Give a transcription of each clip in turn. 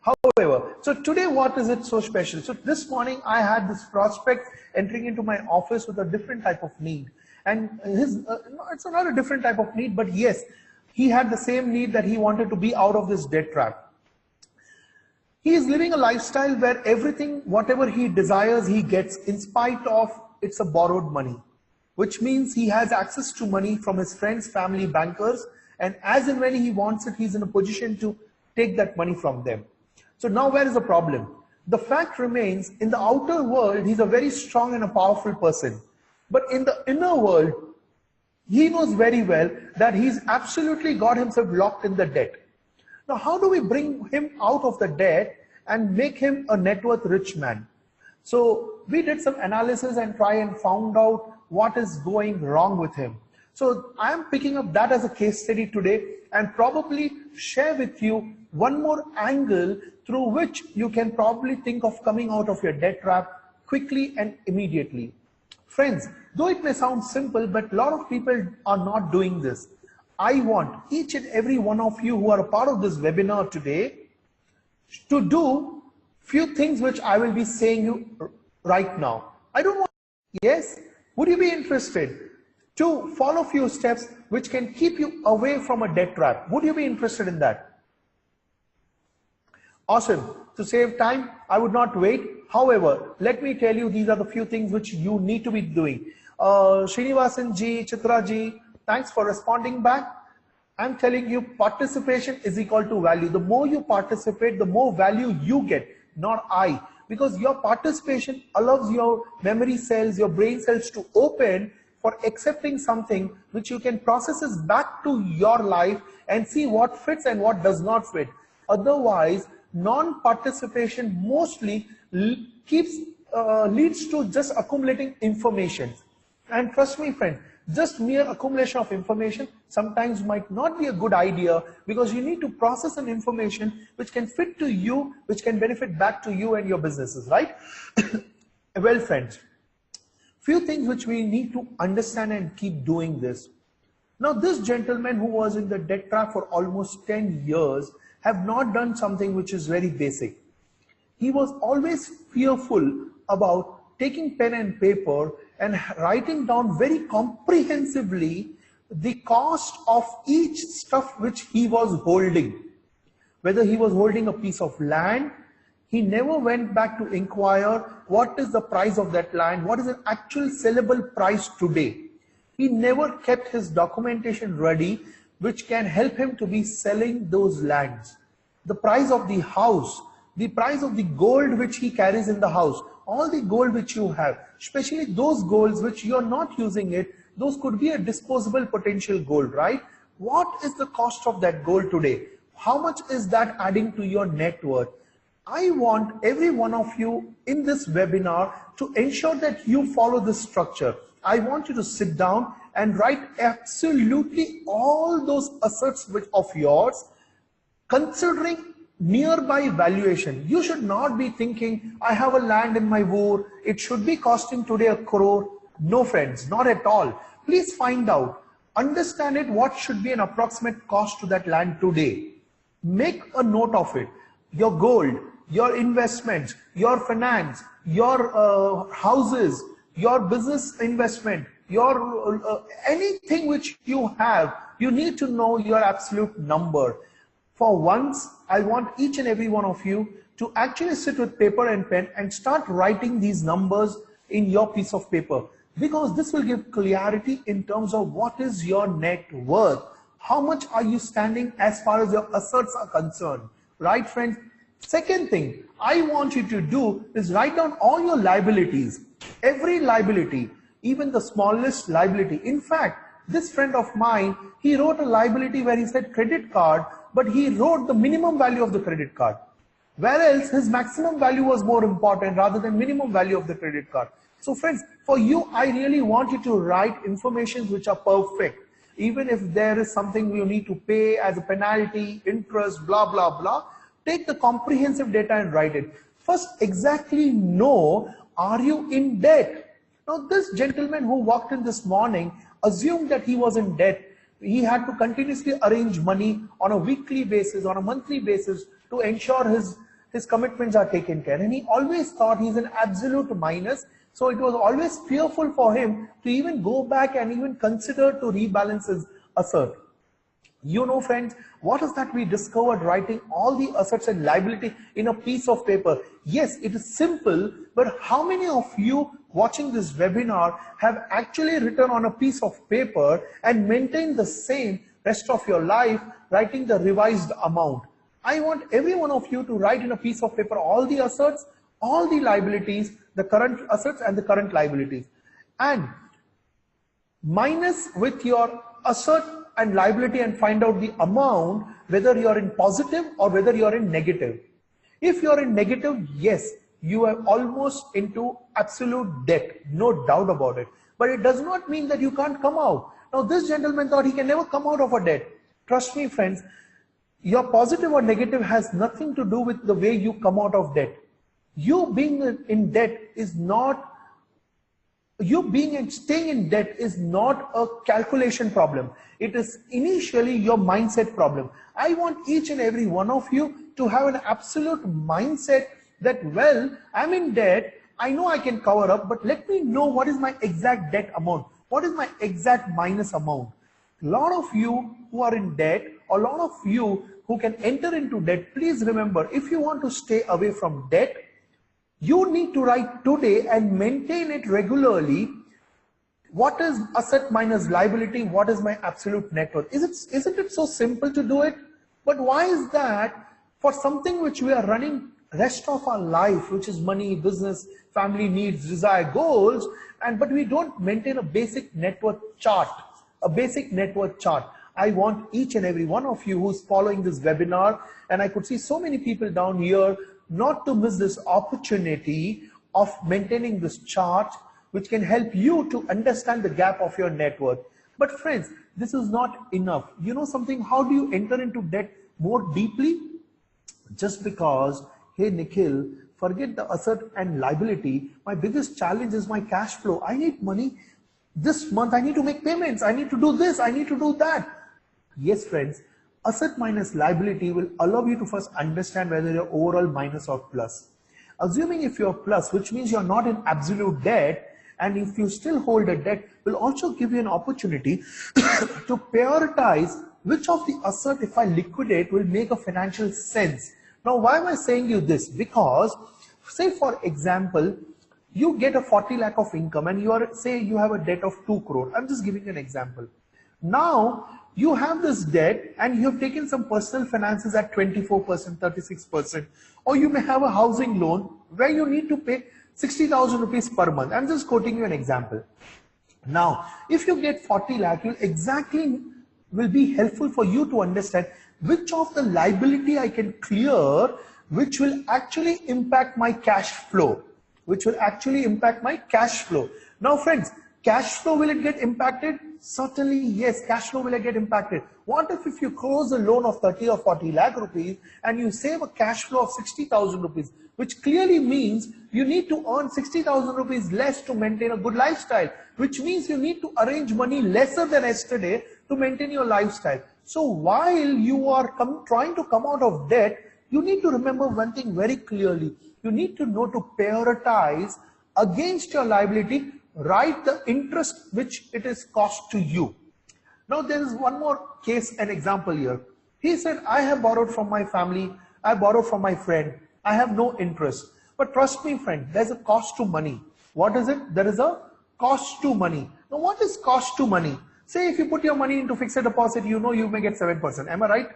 However, so today what is it so special? So this morning I had this prospect entering into my office with a different type of need. And it's not a different type of need, but yes, he had the same need, that he wanted to be out of this debt trap. He is living a lifestyle where everything, whatever he desires, he gets in spite of it's a borrowed money, which means he has access to money from his friends, family, bankers, and as and when he wants it, he's in a position to take that money from them. So now where is the problem? The fact remains, in the outer world, he's a very strong and a powerful person. But in the inner world, he knows very well that he's absolutely got himself locked in the debt. Now, how do we bring him out of the debt and make him a net worth rich man? So we did some analysis and try and found out what is going wrong with him. So I am picking up that as a case study today and probably share with you one more angle through which you can probably think of coming out of your debt trap quickly and immediately. Friends, though it may sound simple, but a lot of people are not doing this. I want each and every one of you who are a part of this webinar today to do few things which I will be saying you right now. I don't want, yes, would you be interested to follow few steps which can keep you away from a debt trap? Would you be interested in that? Awesome. To save time, I would not wait. However, let me tell you, these are the few things which you need to be doing. Srinivasan ji, Chitra ji, thanks for responding back. I'm telling you, participation is equal to value. The more you participate, the more value you get, not I. Because your participation allows your memory cells, your brain cells to open for accepting something which you can process back to your life and see what fits and what does not fit. Otherwise, non-participation mostly leads to just accumulating information. And trust me, friend, just mere accumulation of information sometimes might not be a good idea, because you need to process an information which can fit to you, which can benefit back to you and your businesses, right? Well, friends, few things which we need to understand and keep doing this. Now, this gentleman who was in the debt trap for almost 10 years have not done something which is very basic. He was always fearful about taking pen and paper and writing down very comprehensively the cost of each stuff which he was holding. Whether he was holding a piece of land, he never went back to inquire what is the price of that land, what is the actual sellable price today. He never kept his documentation ready which can help him to be selling those lands. The price of the house, the price of the gold which he carries in the house, all the gold which you have, especially those golds which you are not using it, those could be a disposable potential gold, right? What is the cost of that gold today? How much is that adding to your net worth? I want every one of you in this webinar to ensure that you follow this structure. I want you to sit down and write absolutely all those assets of yours, considering nearby valuation. You should not be thinking, I have a land in my wood, it should be costing today 1 crore. No, friends, not at all. Please find out, understand it, what should be an approximate cost to that land today. Make a note of it. Your gold, your investments, your finance, your houses, your business investment, your anything which you have, you need to know your absolute number. For once, I want each and every one of you to actually sit with paper and pen and start writing these numbers in your piece of paper, because this will give clarity in terms of what is your net worth. How much are you standing as far as your assets are concerned, right, friends? Second thing I want you to do is write down all your liabilities, every liability, even the smallest liability. In fact, this friend of mine, he wrote a liability where he said credit card, but he wrote the minimum value of the credit card, whereas his maximum value was more important rather than minimum value of the credit card. So friends, for you, I really want you to write information which are perfect. Even if there is something you need to pay as a penalty, interest, blah, blah, blah, take the comprehensive data and write it. First, exactly know, are you in debt? Now, this gentleman who walked in this morning assumed that he was in debt. He had to continuously arrange money on a weekly basis, on a monthly basis to ensure his his commitments are taken care, and he always thought he's an absolute minus. So it was always fearful for him to even go back and even consider to rebalance his asset. You know, friends, what is that we discovered writing all the assets and liability in a piece of paper? Yes, it is simple, but how many of you watching this webinar have actually written on a piece of paper and maintained the same rest of your life, writing the revised amount? I want every one of you to write in a piece of paper all the assets, all the liabilities, the current assets and the current liabilities, and minus with your asset and liability and find out the amount, whether you are in positive or whether you are in negative. If you are in negative, yes, you are almost into absolute debt, no doubt about it. But it does not mean that you can't come out. Now this gentleman thought he can never come out of a debt. Trust me, friends, your positive or negative has nothing to do with the way you come out of debt. You being in debt is not, you being and staying in debt is not a calculation problem. It is initially your mindset problem. I want each and every one of you to have an absolute mindset that, well, I'm in debt, I know I can cover up, but let me know what is my exact debt amount. What is my exact minus amount? A lot of you who are in debt, a lot of you who can enter into debt, please remember, if you want to stay away from debt, you need to write today and maintain it regularly. What is asset minus liability? What is my absolute net worth? Isn't it so simple to do it? But why is that? For something which we are running rest of our life, which is money, business, family needs, desire, goals, but we don't maintain a basic net worth chart, a basic net worth chart. I want each and every one of you who's following this webinar, and I could see so many people down here, not to miss this opportunity of maintaining this chart, which can help you to understand the gap of your net worth. But friends, this is not enough. You know something, how do you enter into debt more deeply? Just because, hey Nikhil, forget the asset and liability, my biggest challenge is my cash flow. I need money this month, I need to make payments, I need to do this, I need to do that. Yes friends, asset minus liability will allow you to first understand whether you're overall minus or plus. Assuming if you're plus, which means you're not in absolute debt, and if you still hold a debt, will also give you an opportunity to prioritize which of the asset, if I liquidate, will make a financial sense. Now, why am I saying you this? Because, say for example, you get a 40 lakh of income and say you have a debt of 2 crore. I'm just giving an example. Now, you have this debt and you have taken some personal finances at 24%, 36%, or you may have a housing loan where you need to pay 60,000 rupees per month. I'm just quoting you an example. Now, if you get 40 lakh, will be helpful for you to understand which of the liability I can clear, which will actually impact my cash flow, Now friends, cash flow, will it get impacted? Certainly, yes, cash flow will get impacted. What if you close a loan of 30 or 40 lakh rupees and you save a cash flow of 60,000 rupees, which clearly means you need to earn 60,000 rupees less to maintain a good lifestyle, which means you need to arrange money lesser than yesterday to maintain your lifestyle. So while you are trying to come out of debt, you need to remember one thing very clearly. You need to know to prioritize against your liability, write the interest which it is cost to you. Now there is one more case, an example here. He said, I have borrowed from my family, I borrowed from my friend, I have no interest. But trust me friend, there's a cost to money. What is it? There is a cost to money. Now what is cost to money? Say if you put your money into fixed deposit, you know you may get 7%. Am I right?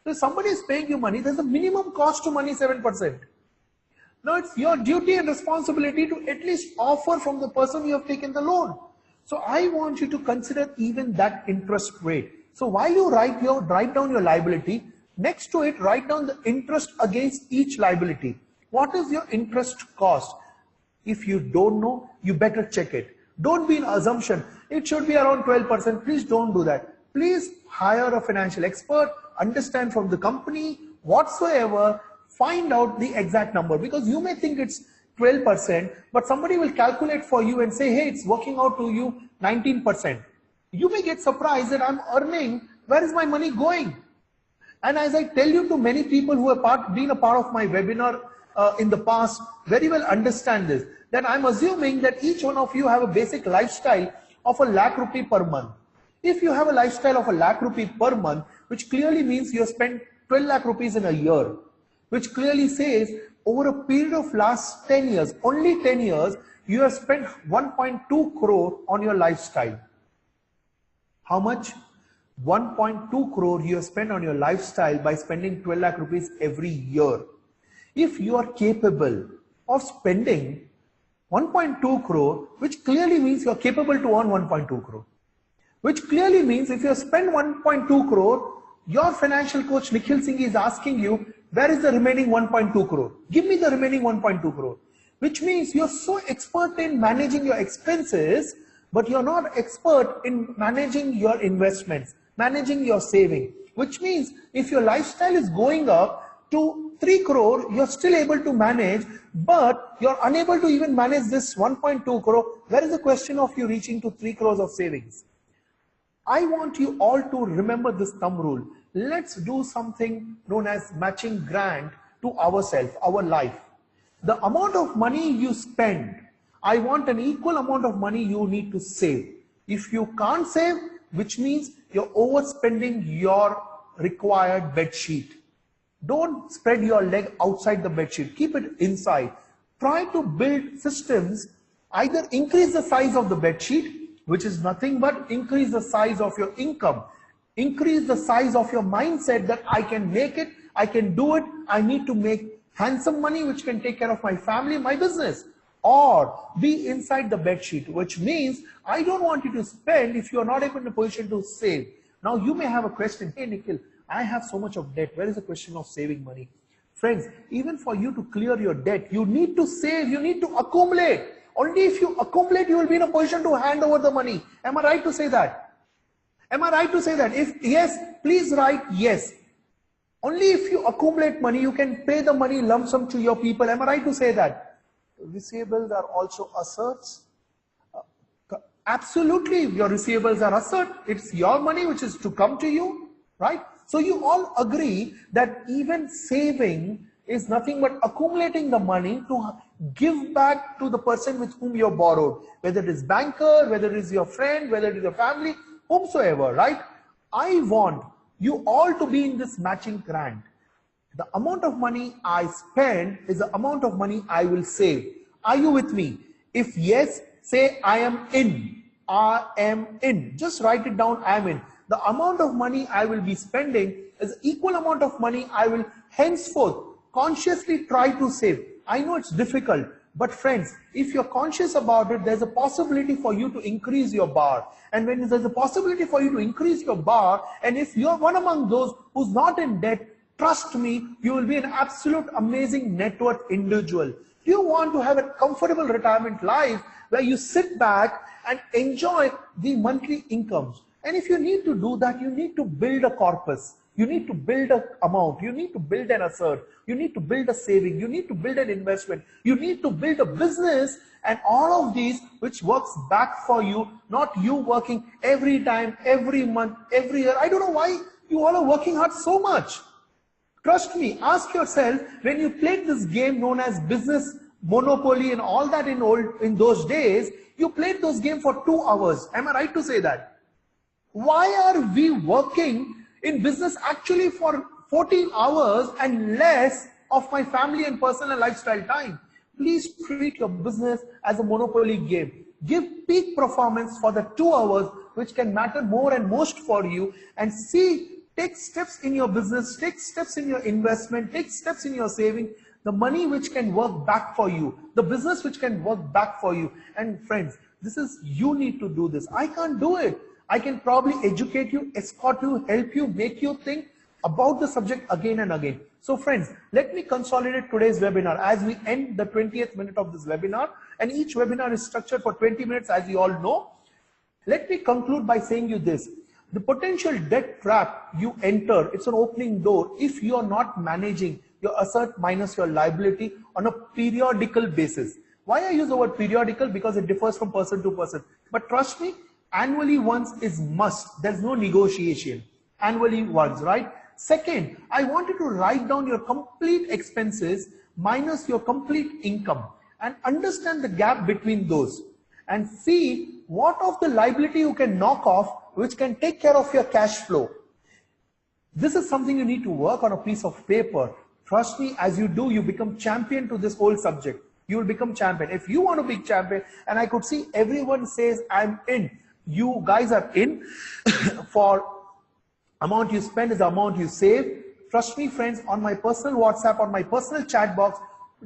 So if somebody is paying you money, there's a minimum cost to money 7%. Now it's your duty and responsibility to at least offer from the person you have taken the loan. So I want you to consider even that interest rate. So while you write down your liability, next to it write down the interest against each liability. What is your interest cost? If you don't know, you better check it. Don't be in assumption. It should be around 12%. Please don't do that. Please hire a financial expert, understand from the company, whatsoever, find out the exact number, because you may think it's 12%, but somebody will calculate for you and say, hey, it's working out to you 19%. You may get surprised that I'm earning, where is my money going? And as I tell you to many people who have been a part of my webinar in the past, very well understand this, that I'm assuming that each one of you have a basic lifestyle of a lakh rupee per month. If you have a lifestyle of a lakh rupee per month, which clearly means you have spent 12 lakh rupees in a year, which clearly says over a period of last 10 years, only 10 years, you have spent 1.2 crore on your lifestyle. How much? 1.2 crore you have spent on your lifestyle by spending 12 lakh rupees every year. If you are capable of spending 1.2 crore, which clearly means you are capable to earn 1.2 crore, which clearly means if you spend 1.2 crore, your financial coach Nikhil Singhi is asking you, where is the remaining 1.2 crore? Give me the remaining 1.2 crore. Which means you're so expert in managing your expenses, but you're not expert in managing your investments, managing your saving. Which means if your lifestyle is going up to 3 crore, you're still able to manage, but you're unable to even manage this 1.2 crore. Where is the question of you reaching to 3 crores of savings? I want you all to remember this thumb rule. Let's do something known as matching grant to ourselves, our life. The amount of money you spend, I want an equal amount of money you need to save. If you can't save, which means you're overspending your required bed sheet. Don't spread your leg outside the bed sheet. Keep it inside. Try to build systems, either increase the size of the bed sheet, which is nothing but increase the size of your income. Increase the size of your mindset that I can make it, I can do it, I need to make handsome money which can take care of my family, my business. Or be inside the bed sheet, which means I don't want you to spend if you're not in a position to save. Now you may have a question, hey Nikhil, I have so much of debt, where is the question of saving money? Friends, even for you to clear your debt, you need to save, you need to accumulate. Only if you accumulate, you will be in a position to hand over the money. Am I right to say that? Am I right to say that? If yes, please write yes. Only if you accumulate money, you can pay the money lump sum to your people. Am I right to say that? Receivables are also assets. Absolutely, your receivables are asset. It's your money which is to come to you, right? So you all agree that even saving is nothing but accumulating the money to give back to the person with whom you borrowed, whether it is banker, whether it is your friend, whether it is your family, whomsoever, right? I want you all to be in this matching grant. The amount of money I spend is the amount of money I will save. Are you with me? If yes, say I am in. I am in. Just write it down, I am in. The amount of money I will be spending is equal amount of money I will henceforth consciously try to save. I know it's difficult, but friends, if you're conscious about it, there's a possibility for you to increase your bar. And when there's a possibility for you to increase your bar, and if you're one among those who's not in debt, trust me, you will be an absolute amazing net worth individual. Do you want to have a comfortable retirement life where you sit back and enjoy the monthly incomes? And if you need to do that, you need to build a corpus. You need to build an amount. You need to build an asset. You need to build a saving. You need to build an investment. You need to build a business, and all of these which works back for you, not you working every time, every month, every year. I don't know why you all are working hard so much. Trust me, ask yourself, when you played this game known as business, monopoly and all that in those days, you played those games for 2 hours. Am I right to say that? Why are we working in business actually for 14 hours and less of my family and personal lifestyle time? Please treat your business as a monopoly game. Give peak performance for the 2 hours which can matter more and most for you, and take steps in your business, take steps in your investment, take steps in your saving, the money which can work back for you, the business which can work back for you. And friends, you need to do this. I can't do it. I can probably educate you, escort you, help you, make you think about the subject again and again. So friends, let me consolidate today's webinar as we end the 20th minute of this webinar, and each webinar is structured for 20 minutes, as you all know. Let me conclude by saying you this. The potential debt trap you enter, it's an opening door if you are not managing your asset minus your liability on a periodical basis. Why I use the word periodical? Because it differs from person to person. But trust me, annually once is must. There's no negotiation. Annually once, right? Second, I want you to write down your complete expenses minus your complete income and understand the gap between those and see what of the liability you can knock off which can take care of your cash flow. This is something you need to work on a piece of paper. Trust me, as you do, you become champion to this whole subject. You will become champion. If you want to be champion, and I could see everyone says, I'm in. You guys are in. For amount you spend is the amount you save. Trust me, friends, on my personal WhatsApp, on my personal chat box,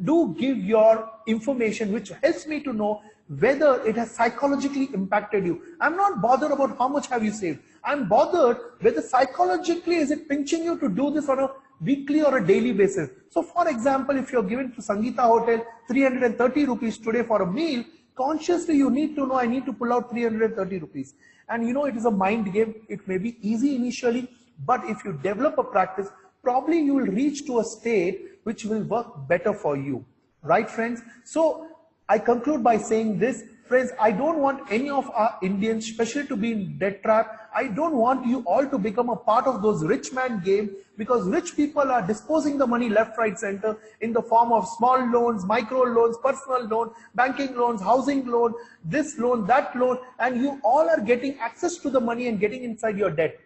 do give your information which helps me to know whether it has psychologically impacted you. I'm not bothered about how much have you saved. I'm bothered whether psychologically is it pinching you to do this on a weekly or a daily basis. So for example, if you're given to Sangeeta Hotel 330 rupees today for a meal, consciously you need to know I need to pull out 330 rupees. And you know it is a mind game. It may be easy initially, but if you develop a practice, probably you will reach to a state which will work better for you. Right, friends? So I conclude by saying this. Friends, I don't want any of our Indians, especially to be in debt trap. I don't want you all to become a part of those rich man game, because rich people are disposing the money left, right, center in the form of small loans, micro loans, personal loan, banking loans, housing loan, this loan, that loan, and you all are getting access to the money and getting inside your debt.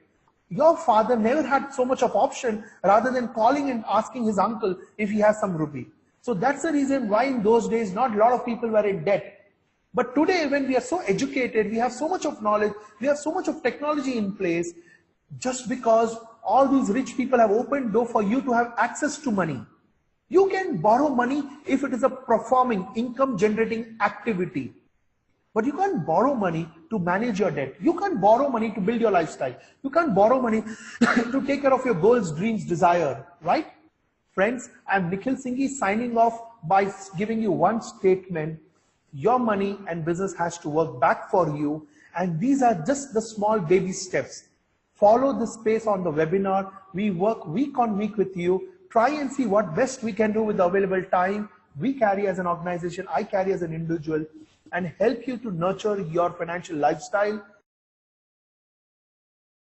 Your father never had so much of option rather than calling and asking his uncle if he has some rupee. So that's the reason why in those days not a lot of people were in debt. But today when we are so educated, we have so much of knowledge, we have so much of technology in place, just because all these rich people have opened door for you to have access to money. You can borrow money if it is a performing income generating activity. But you can't borrow money to manage your debt. You can't borrow money to build your lifestyle. You can't borrow money to take care of your goals, dreams, desire, right? Friends, I'm Nikhil Singhi signing off by giving you one statement. Your money and business has to work back for you, and these are just the small baby steps. Follow this space on the webinar. We work week on week with you. Try and see what best we can do with the available time we carry as an organization, I carry as an individual, and help you to nurture your financial lifestyle